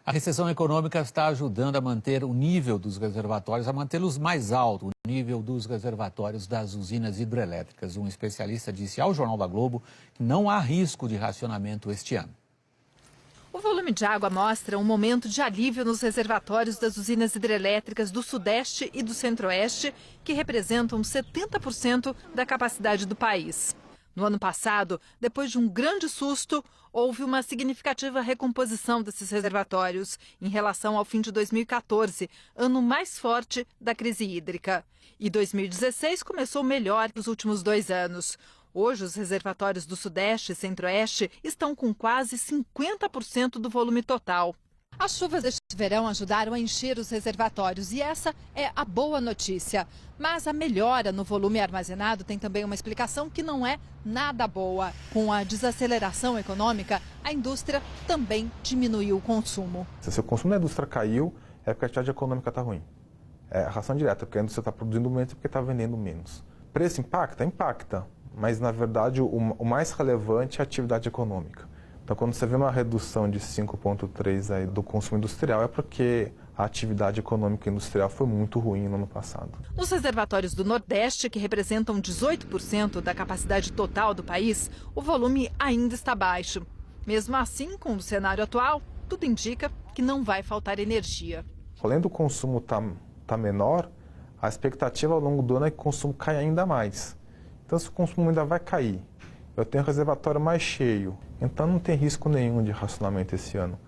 A recessão econômica está ajudando a manter o nível dos reservatórios, a mantê-los mais alto, o nível dos reservatórios das usinas hidrelétricas. Um especialista disse ao Jornal da Globo que não há risco de racionamento este ano. O volume de água mostra um momento de alívio nos reservatórios das usinas hidrelétricas do Sudeste e do Centro-Oeste, que representam 70% da capacidade do país. No ano passado, depois de um grande susto, houve uma significativa recomposição desses reservatórios em relação ao fim de 2014, ano mais forte da crise hídrica. E 2016 começou melhor que os últimos 2 anos. Hoje, os reservatórios do Sudeste e Centro-Oeste estão com quase 50% do volume total. As chuvas deste verão ajudaram a encher os reservatórios e essa é a boa notícia. Mas a melhora no volume armazenado tem também uma explicação que não é nada boa. Com a desaceleração econômica, a indústria também diminuiu o consumo. Se o consumo da indústria caiu, é porque a atividade econômica está ruim. É a razão direta, porque a indústria está produzindo menos e porque está vendendo menos. Preço impacta? Impacta. Mas, na verdade, o mais relevante é a atividade econômica. Então, quando você vê uma redução de 5,3% aí do consumo industrial, é porque a atividade econômica industrial foi muito ruim no ano passado. Nos reservatórios do Nordeste, que representam 18% da capacidade total do país, o volume ainda está baixo. Mesmo assim, com o cenário atual, tudo indica que não vai faltar energia. Além do consumo estar menor, a expectativa ao longo do ano é que o consumo caia ainda mais. Então, se o consumo ainda vai cair, eu tenho um reservatório mais cheio, então não tem risco nenhum de racionamento esse ano.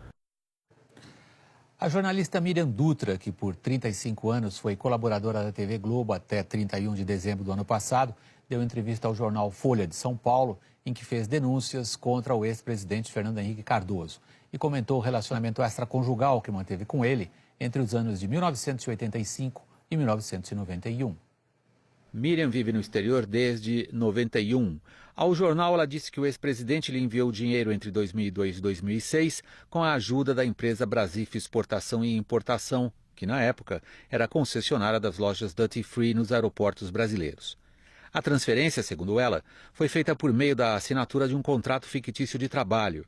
A jornalista Miriam Dutra, que por 35 anos foi colaboradora da TV Globo até 31 de dezembro do ano passado, deu entrevista ao jornal Folha de São Paulo, em que fez denúncias contra o ex-presidente Fernando Henrique Cardoso e comentou o relacionamento extraconjugal que manteve com ele entre os anos de 1985 e 1991. Miriam vive no exterior desde 91. Ao jornal, ela disse que o ex-presidente lhe enviou dinheiro entre 2002 e 2006 com a ajuda da empresa Brasif Exportação e Importação, que na época era concessionária das lojas Duty Free nos aeroportos brasileiros. A transferência, segundo ela, foi feita por meio da assinatura de um contrato fictício de trabalho.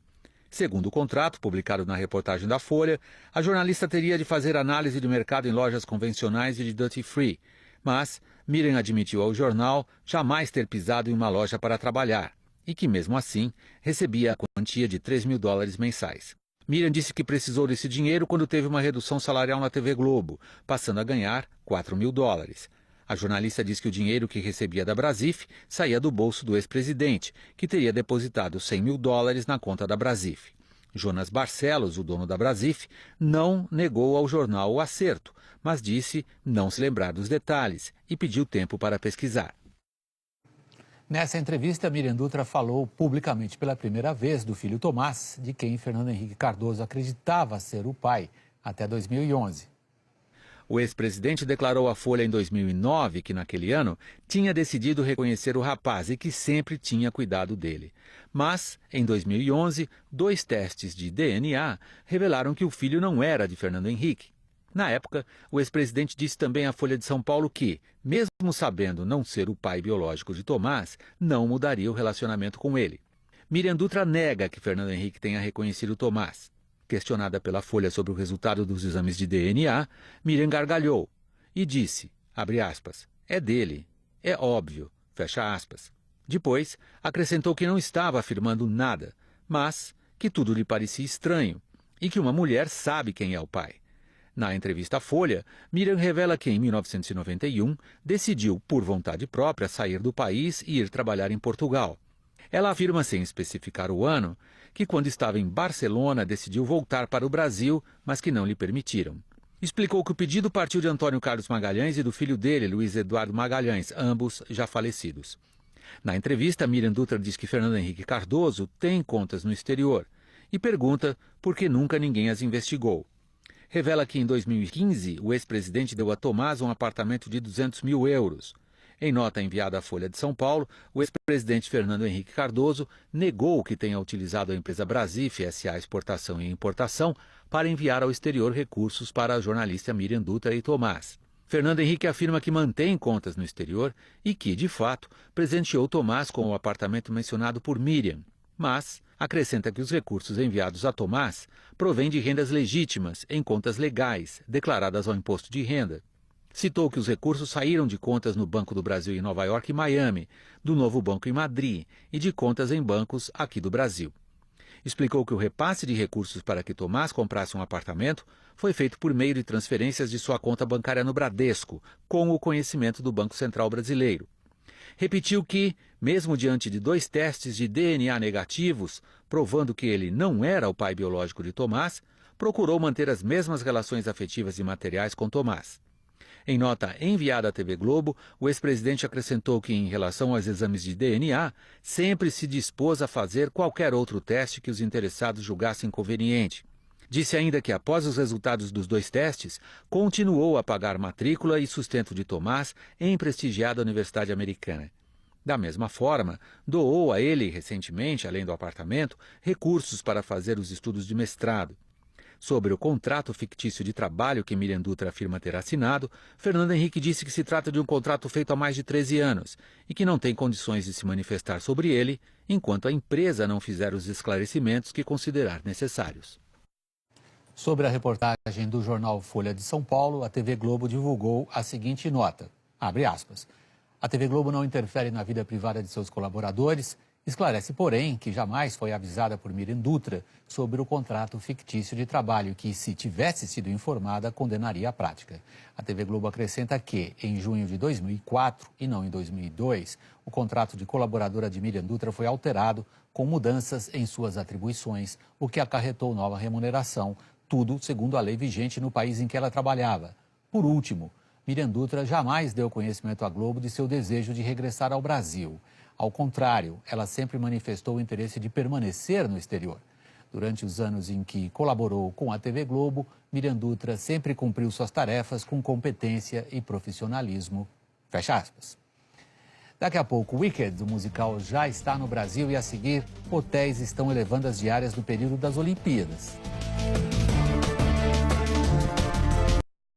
Segundo o contrato, publicado na reportagem da Folha, a jornalista teria de fazer análise de mercado em lojas convencionais e de Duty Free, mas Miriam admitiu ao jornal jamais ter pisado em uma loja para trabalhar e que, mesmo assim, recebia a quantia de $3.000 mensais. Miriam disse que precisou desse dinheiro quando teve uma redução salarial na TV Globo, passando a ganhar $4.000. A jornalista diz que o dinheiro que recebia da Brasif saía do bolso do ex-presidente, que teria depositado $100.000 na conta da Brasif. Jonas Barcelos, o dono da Brasif, não negou ao jornal o acerto, mas disse não se lembrar dos detalhes e pediu tempo para pesquisar. Nessa entrevista, Miriam Dutra falou publicamente pela primeira vez do filho Tomás, de quem Fernando Henrique Cardoso acreditava ser o pai até 2011. O ex-presidente declarou à Folha em 2009 que, naquele ano, tinha decidido reconhecer o rapaz e que sempre tinha cuidado dele. Mas, em 2011, 2 testes de DNA revelaram que o filho não era de Fernando Henrique. Na época, o ex-presidente disse também à Folha de São Paulo que, mesmo sabendo não ser o pai biológico de Tomás, não mudaria o relacionamento com ele. Miriam Dutra nega que Fernando Henrique tenha reconhecido Tomás. Questionada pela Folha sobre o resultado dos exames de DNA, Miriam gargalhou e disse, abre aspas, é dele, é óbvio, fecha aspas. Depois, acrescentou que não estava afirmando nada, mas que tudo lhe parecia estranho e que uma mulher sabe quem é o pai. Na entrevista à Folha, Miriam revela que em 1991 decidiu, por vontade própria, sair do país e ir trabalhar em Portugal. Ela afirma, sem especificar o ano, que quando estava em Barcelona decidiu voltar para o Brasil, mas que não lhe permitiram. Explicou que o pedido partiu de Antônio Carlos Magalhães e do filho dele, Luiz Eduardo Magalhães, ambos já falecidos. Na entrevista, Miriam Dutra diz que Fernando Henrique Cardoso tem contas no exterior e pergunta por que nunca ninguém as investigou. Revela que em 2015 o ex-presidente deu a Tomás um apartamento de €200.000. Em nota enviada à Folha de São Paulo, o ex-presidente Fernando Henrique Cardoso negou que tenha utilizado a empresa Brasif, S.A. Exportação e Importação, para enviar ao exterior recursos para a jornalista Miriam Dutra e Tomás. Fernando Henrique afirma que mantém contas no exterior e que, de fato, presenteou Tomás com o apartamento mencionado por Miriam. Mas acrescenta que os recursos enviados a Tomás provêm de rendas legítimas em contas legais, declaradas ao imposto de renda. Citou que os recursos saíram de contas no Banco do Brasil em Nova York e Miami, do Novo Banco em Madrid e de contas em bancos aqui do Brasil. Explicou que o repasse de recursos para que Tomás comprasse um apartamento foi feito por meio de transferências de sua conta bancária no Bradesco, com o conhecimento do Banco Central Brasileiro. Repetiu que, mesmo diante de 2 testes de DNA negativos, provando que ele não era o pai biológico de Tomás, procurou manter as mesmas relações afetivas e materiais com Tomás. Em nota enviada à TV Globo, o ex-presidente acrescentou que, em relação aos exames de DNA, sempre se dispôs a fazer qualquer outro teste que os interessados julgassem conveniente. Disse ainda que, após os resultados dos 2 testes, continuou a pagar matrícula e sustento de Tomás em prestigiada Universidade Americana. Da mesma forma, doou a ele, recentemente, além do apartamento, recursos para fazer os estudos de mestrado. Sobre o contrato fictício de trabalho que Miriam Dutra afirma ter assinado, Fernando Henrique disse que se trata de um contrato feito há mais de 13 anos e que não tem condições de se manifestar sobre ele enquanto a empresa não fizer os esclarecimentos que considerar necessários. Sobre a reportagem do jornal Folha de São Paulo, a TV Globo divulgou a seguinte nota, abre aspas, a TV Globo não interfere na vida privada de seus colaboradores, esclarece, porém, que jamais foi avisada por Miriam Dutra sobre o contrato fictício de trabalho que, se tivesse sido informada, condenaria a prática. A TV Globo acrescenta que, em junho de 2004 e não em 2002, o contrato de colaboradora de Miriam Dutra foi alterado com mudanças em suas atribuições, o que acarretou nova remuneração, tudo segundo a lei vigente no país em que ela trabalhava. Por último, Miriam Dutra jamais deu conhecimento à Globo de seu desejo de regressar ao Brasil. Ao contrário, ela sempre manifestou o interesse de permanecer no exterior. Durante os anos em que colaborou com a TV Globo, Miriam Dutra sempre cumpriu suas tarefas com competência e profissionalismo. Fecha aspas. Daqui a pouco, Wicked, o musical, já está no Brasil e, a seguir, hotéis estão elevando as diárias no período das Olimpíadas.